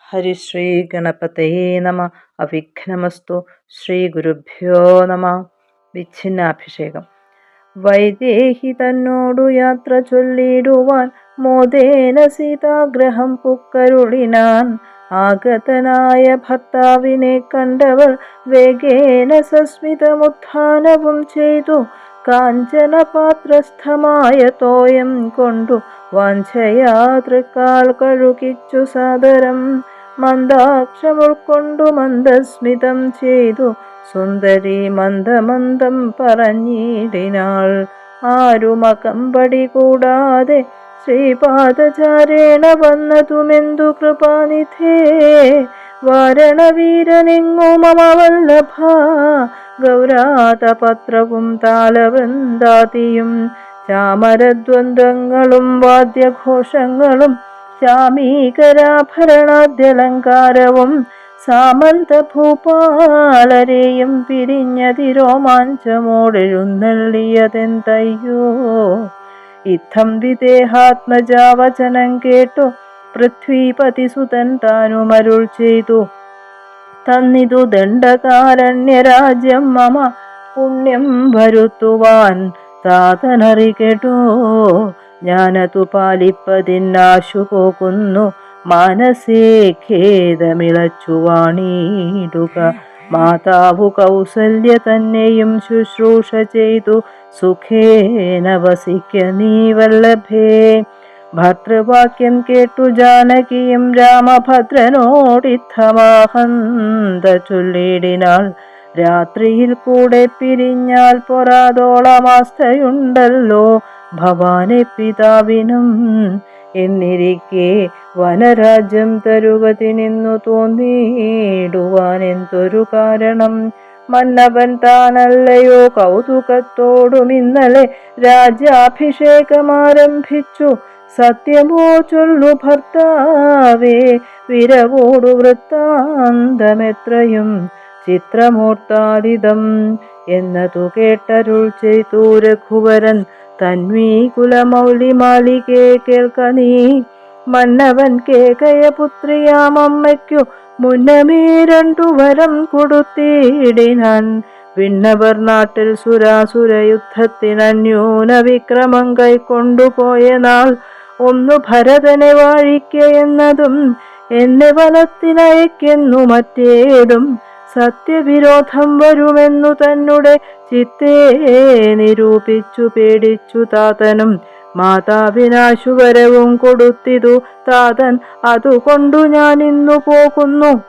ഹരിശ്രീ ഗണപതയേ നമ. അവിഘ്നമസ്തു. ശ്രീ ഗുരുഭ്യോ നമ. വിച്ഛിന്നാഭിഷേകം. വൈദേഹി തന്നോടു യാത്ര ചൊല്ലിടുവാൻ മോദേന സീതാഗ്രഹം പുക്കരുളിനാൻ. ആഗതനായ ഭർത്താവിനെ കണ്ടവൾ വേഗേന സസ്മിതമുത്ഥാനവും ചെയ്തു. കാഞ്ചനപാത്രസ്ഥമായ തോയം കൊണ്ടു വാഞ്ചയാ തൃക്കാൽ കഴുകിച്ചു സാദരം. മന്ദാക്ഷമുൾക്കൊണ്ടു മന്ദസ്മിതം ചെയ്തു സുന്ദരി മന്ദമന്ദം പറഞ്ഞിടിനാൾ. ആരുമകമ്പടി കൂടാതെ ശ്രീപാദചാരേണ വന്നതുമെന്തു കൃപാനിധേ. വാരണവീരനെങ്ങു മമ വല്ലഭ ഗൗരാതപത്രവും താലവൃന്ദാതിയും ചാമരദ്വന്ദ്ങ്ങളും വാദ്യഘോഷങ്ങളും ശാമീകരാഭരണാദ്യലങ്കാരവും സാമന്ത ഭൂപാലരെയും പിരിഞ്ഞതിരോമാഞ്ചമോടെഴുന്നള്ളിയതെന്തയ്യോ. ഇത്തം വിദേഹാത്മജാവചനം കേട്ടു പൃഥ്വീപതിസുതൻ താനുമരുൾ ചെയ്തു. തന്നിതു ദണ്ഡകാരണ്യരാജ്യം മമ പുണ്യം വരുത്തുവാൻ താതനറികെടോ. ഞാനതു പാലിപ്പതിനാശു പോകുന്നു മനസ്സേ ഖേദമിളച്ചു വാണിടുക. മാതാവു കൗസല്യ തന്നെയും ശുശ്രൂഷ ചെയ്തു സുഖേന വസിക്ക നീ വല്ലഭേ. ഭർത്തൃവാക്യം കേട്ടു ജാനകിയും രാമഭദ്രനോടിത്തമാഹന്ത ചൊല്ലിടിനാൾ. രാത്രിയിൽ കൂടെ പിരിഞ്ഞാൽ പൊറാതോളമാസ്ഥയുണ്ടല്ലോ ഭവാനെ പിതാവിനും. എന്നിരിക്കെ വനരാജ്യം തരുവതിനെന്നു തോന്നിടുവാൻ എന്തൊരു കാരണം. മന്നവൻ താനല്ലയോ കൗതുകത്തോടും ഇന്നലെ രാജ്യാഭിഷേകമാരംഭിച്ചു. സത്യമോ ചൊല്ലു ഭർത്താവേ വിരവോടു വൃത്താന്തമെത്രയും ചിത്രമൂർത്താദിതം എന്നതു കേട്ടരുൾ ചെയ്തു രഘുവരൻ. തന്വീ കുലമൗലിമാലികേ കേൾക്ക നീ. മന്നവൻ കേകയപുത്രിയാമമ്മയ്ക്കു മുന്നമേ രണ്ടു വരം കൊടുത്തിടിനാൻ. വിണ്ണവർ നാട്ടിൽ സുരാസുര യുദ്ധത്തിനന്യൂന വിക്രമം കൈക്കൊണ്ടുപോയ നാൾ ഒന്നു ഭരതനെ വാഴിക്ക എന്നതും എന്നെ വനത്തിനയക്കെന്നു മറ്റേതും സത്യവിരോധം വരുമെന്നു തന്നെ ചിത്തേ നിരൂപിച്ചു പേടിച്ചു താതനും. മാതാവിനാശുവരവും കൊടുത്തിതു താതൻ, അതുകൊണ്ടു ഞാൻ ഇന്നു പോകുന്നു.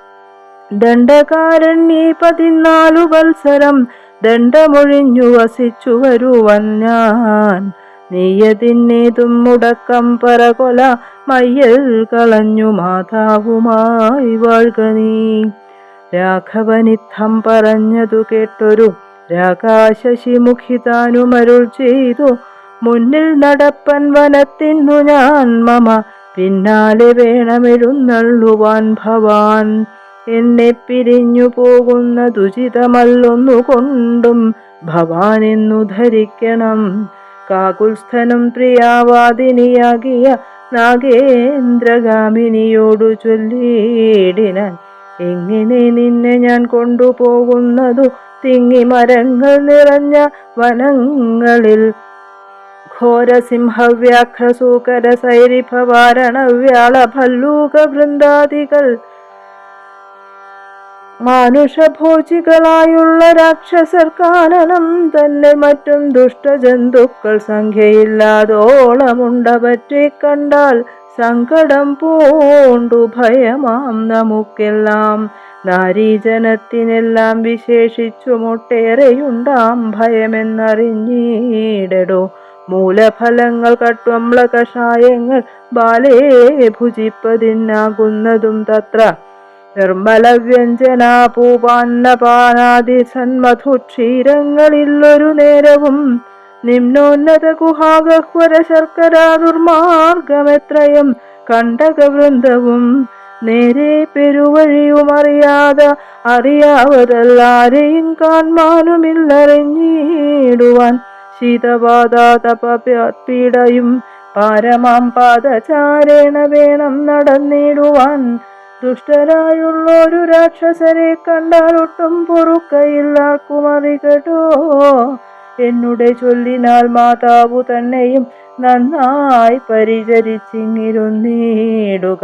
ദണ്ഡകാരണ്യേ 14 വത്സരം ദണ്ഡമൊഴിഞ്ഞു വസിച്ചു വരുവൻ ഞാൻ. നീയതിന്നേതും മുടക്കം പരകൊല മയ്യൽ കളഞ്ഞു മാതാവുമായി വാഴ്ക നീ. രാഘവനിത്തം പറഞ്ഞതു കേട്ടൊരു രാകാശശിമുഖി താനുമരുൾ ചെയ്തു. മുന്നിൽ നടപ്പൻ വനത്തിന്നു ഞാൻ മമ പിന്നാലെ വേണമെഴുന്നള്ളുവാൻ ഭവാൻ. എന്നെ പിരിഞ്ഞു പോകുന്നതുചിതമല്ലൊന്നുകൊണ്ടും ഭവാൻ എന്നു ധരിക്കണം. കാകുൽസ്ഥനും പ്രിയാവാദിനിയാകിയ നാഗേന്ദ്രഗാമിനിയോടു ചൊല്ലിടിനാൻ. എങ്ങനെ നിന്നെ ഞാൻ കൊണ്ടുപോകുന്നതു തിങ്ങി മരങ്ങൾ നിറഞ്ഞ വനങ്ങളിൽ. ഘോരസിംഹവ്യാഘ്രസൂകര സൈരിഭവാരണവ്യാള ഭല്ലൂക വൃന്ദാദികൾ മാനുഷഭോജികളായുള്ള രാക്ഷസർ കാനനം തന്നെ മറ്റും ദുഷ്ടജന്തുക്കൾ സംഖ്യയില്ലാതോളമുണ്ടവറ്റെ കണ്ടാൽ സങ്കടം പൂണ്ടു ഭയമാം നമുക്കെല്ലാം. നാരീജനത്തിനെല്ലാം വിശേഷിച്ചുമൊട്ടേറെയുണ്ടാം ഭയമെന്നറിഞ്ഞിടടോ. മൂലഫലങ്ങൾ കട്വമ്ല കഷായങ്ങൾ ബാലേ ഭുജിപ്പതിനാകുന്നതും തത്ര. നിർമ്മലവ്യഞ്ജനാ പൂപാന്നപാനാദി സന്മധുക്ഷീരങ്ങളില്ലൊരു നേരവും. നിമ്നോന്നത ഗുഹാഗഹ്വര ശർക്കര ദുർമാർഗമെത്രയും കണ്ടകവൃന്ദവും. നേരെ പെരുവഴിയും അറിയാവതല്ലാരെയും കാൺമാനുമില്ലറിഞ്ഞിടുവാൻ. ശീതവാതാതപീഡയും പാരമാം പാദചാരേണ വേണം നടന്നിടുവാൻ. ദുഷ്ടരായുള്ളൊരു രാക്ഷസരെ കണ്ടാൽ ഒട്ടും പൊറുക്കയില്ലാർക്കുമറികടോ. എന്നുടെ ചൊല്ലിനാൽ മാതാവു തന്നെയും നന്നായി പരിചരിച്ചിങ്ങിരുന്നിടുക.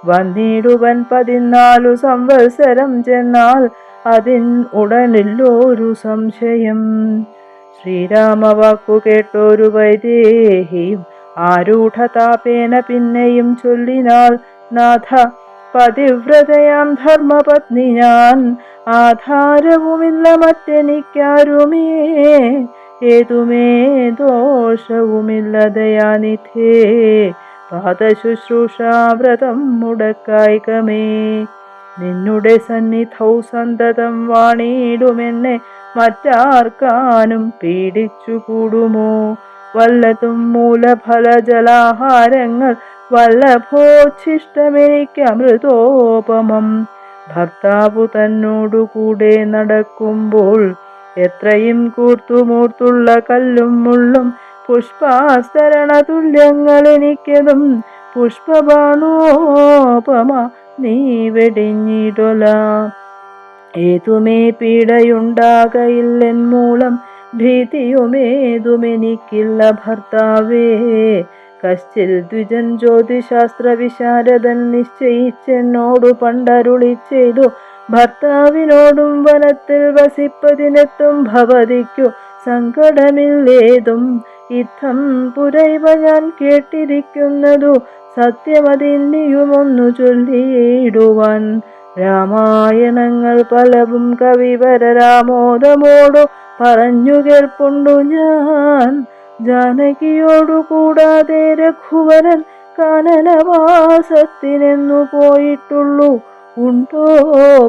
വന്നിടുവൻ 14 സംവത്സരം ചെന്നാൽ അതിൻ ഉടനില്ലൊരു സംശയം. ശ്രീരാമവാക്കു കേട്ടൊരു വൈദേഹിയും ആരൂഢതാപേന പിന്നെയും ചൊല്ലിനാൾ, നാഥ പതിവ്രതയാം ധർമ്മപത്നി ഞാൻ, ആധാരവുമില്ല മറ്റെനിക്കാരുമേ, ഏതുമേ ദോഷവുമില്ല ദയാനിധേ, പാദശുശ്രൂഷാവ്രതം മുടക്കായികമേ. നിന്നുടെ സന്നിധൗ സന്തതം വാണിടുമെന്നെ മറ്റാർക്കാനും പീഡിച്ചു കൂടുമോ. വല്ലതും മൂലഫലജലാഹാരങ്ങൾ വല്ലഭോച്ഛിഷ്ടമെനിക്കമൃതോപമം. ഭർത്താവു തന്നോടുകൂടെ നടക്കുമ്പോൾ എത്രയും കൂർത്തുമൂർത്തുള്ള കല്ലും മുള്ളും പുഷ്പാസ്തരണ തുല്യങ്ങൾ എനിക്കതും പുഷ്പബാണോപമ നീ വെടിഞ്ഞിടൊല. ഏതുമേ പീഡയുണ്ടാകയില്ലെൻ മൂലം ഭീതിയുമേതുമെനിക്കില്ല ഭർത്താവേ. കശ്ചിൽ ദ്വിജൻ ജ്യോതിശാസ്ത്ര വിശാരദൻ നിശ്ചയിച്ചെന്നോടു പണ്ടരുളി ചെയ്തു, ഭർത്താവിനോടും വനത്തിൽ വസിപ്പതിനെത്തും ഭവതിക്കു സങ്കടമില്ലേതും. ഇത്തം പുരൈവ ഞാൻ കേട്ടിരിക്കുന്നതു സത്യമതിന്നിയുമൊന്നു ചൊല്ലിയിടുവാൻ. രാമായണങ്ങൾ പലവും കവിവരരാമോദമോടു പറഞ്ഞു കേൾപ്പുണ്ടു ഞാൻ. ജാനകിയോടു കൂടാതെ രഘുവരൻ കാനനവാസത്തിനെന്നു പോയിട്ടുള്ളു. ഉണ്ടോ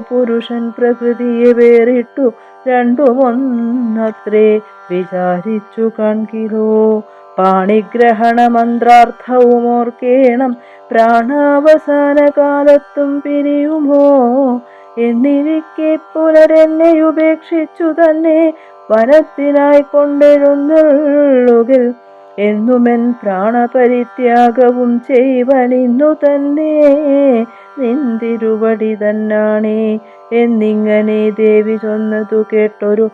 പുരുഷൻ പ്രകൃതിയെ വേറിട്ടു രണ്ടുമൊന്നത്രേ വിചാരിച്ചു കാൺകിലോ. പാണിഗ്രഹണ മന്ത്രാർത്ഥവും ഓർക്കേണം, പ്രാണാവസാന കാലത്തും പിരിയുമോ. എന്നിരിക്കെ പുനരെന്നെ ഉപേക്ഷിച്ചു തന്നെ വനത്തിനായി കൊണ്ടെഴുന്നള്ളുകിൽ, എന്നുമെൻ പ്രാണപരിത്യാഗവും ചെയ്വനിന്നു തന്നെ നിന്തിരുവടി തന്നാണേ. എന്നിങ്ങനെ ദേവി ചൊന്നതു കേട്ടൊരു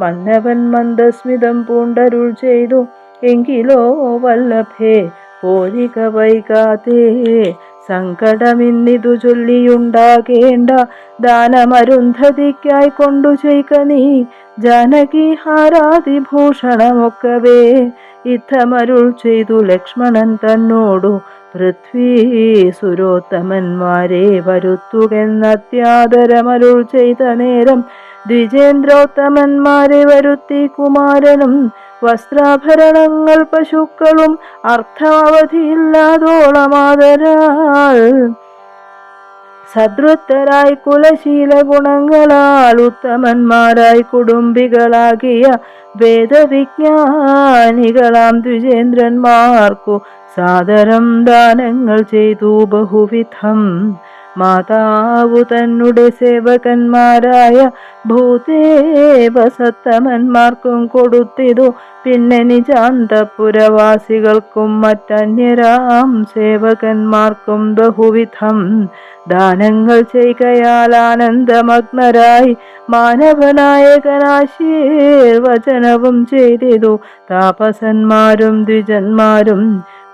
മന്നവൻ മന്ദസ്മിതം പൂണ്ടരുൾ ചെയ്തു, എങ്കിലോ വല്ലഭേ പോരിക വൈകാതെ, സങ്കടമിന്നിതു ചൊല്ലിയുണ്ടാകേണ്ട. ദാനമരുന്ധതിക്കായി കൊണ്ടു ചെയ്ക നീ ജാനകി ഹാരാതിഭൂഷണമൊക്കവേ. ഇത്തമരുൾ ചെയ്തു ലക്ഷ്മണൻ തന്നോടു, പൃഥ്വീ സുരോത്തമന്മാരെ വരുത്തുകെന്നത്യാദരമരുൾ ചെയ്ത നേരം, ദ്വിജേന്ദ്രോത്തമന്മാരെ വരുത്തി കുമാരനും വസ്ത്രാഭരണങ്ങൾ പശുക്കളും അർത്ഥമവധിയില്ലാതോളമാതരാൽ സദ്വൃത്തരായി കുലശീല ഗുണങ്ങളാൽ ഉത്തമന്മാരായി കുടുംബികളാകിയ വേദവിജ്ഞാനികളാം ദ്വിജേന്ദ്രന്മാർക്കു സാദരം ദാനങ്ങൾ ചെയ്തു ബഹുവിധം. മാതാവു തന്നുടെ സേവകന്മാരായ ഭൂദേവസത്തമന്മാർക്കും കൊടുത്തിതു. പിന്നെ നിജാന്തപുരവാസികൾക്കും മറ്റന്യരാം സേവകന്മാർക്കും ബഹുവിധം ദാനങ്ങൾ ചെയ്കയാൽ ആനന്ദമഗ്നരായി മാനവനായകനാശീർവചനവും ചെയ്തിതു. താപസന്മാരും ദ്വിജന്മാരും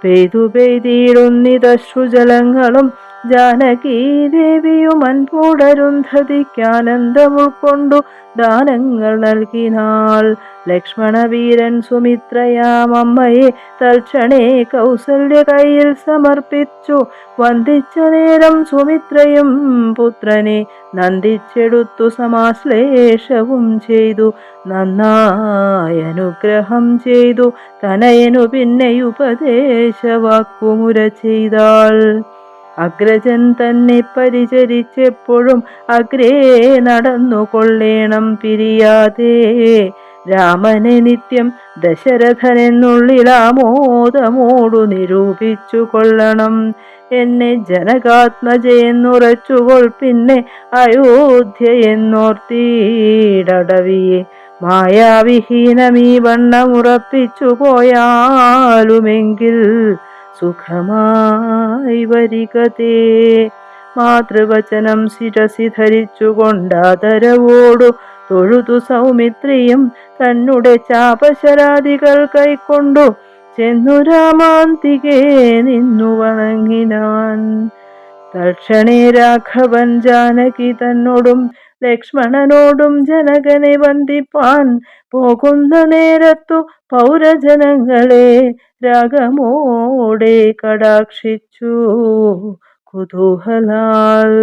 പെയ്തിടുന്നിതശ്രുജലങ്ങളും ജാനകീ ദേവിയും അൻപുടരുന്ധതിക്കാനന്ദം ഉൾക്കൊണ്ടു ദാനങ്ങൾ നൽകിനാൾ. ലക്ഷ്മണവീരൻ സുമിത്രയാമമ്മയെ തൽക്ഷണേ കൗസല്യ കയ്യിൽ സമർപ്പിച്ചു. വന്ദിച്ച നേരം സുമിത്രയും പുത്രനെ നന്ദിച്ചെടുത്തു സമാശ്ലേഷവും ചെയ്തു. നന്നായി അനുഗ്രഹം ചെയ്തു തനയനു പിന്നെ ഉപദേശവാക്കുമുര ചെയ്താൾ. അഗ്രജൻ തന്നെ പരിചരിച്ചെപ്പോഴും അഗ്രേ നടന്നു കൊള്ളേണം പിരിയാതെ. രാമനെ നിത്യം ദശരഥനെന്നുള്ളിലാമോദമോടു നിരൂപിച്ചു കൊള്ളണം. എന്നെ ജനകാത്മജയെന്നുറച്ചുകൊൾ പിന്നെ അയോധ്യയെന്നോർത്തിടവിയെ മായാവിഹീനമീ വണ്ണമുറപ്പിച്ചു പോയാലുമെങ്കിൽ സുഖമായി വരികതേ. മാതൃവചനം ശിരസി ധരിച്ചുകൊണ്ടാദരവോടു തൊഴുതു സൗമിത്രിയും തന്നെ ചാപശരാദികൾ കൈക്കൊണ്ടു ചെന്നു രാമാന്തികേ നിന്നു വണങ്ങിനാൻ. തൽക്ഷണേ രാഘവൻ ജാനകി തന്നോടും ലക്ഷ്മണനോടും ജനകനെ വന്ദിപ്പാൻ പോകുന്ന നേരത്തു പൗരജനങ്ങളെ രാഗമോടെ കടാക്ഷിച്ചു കുതൂഹലാൽ.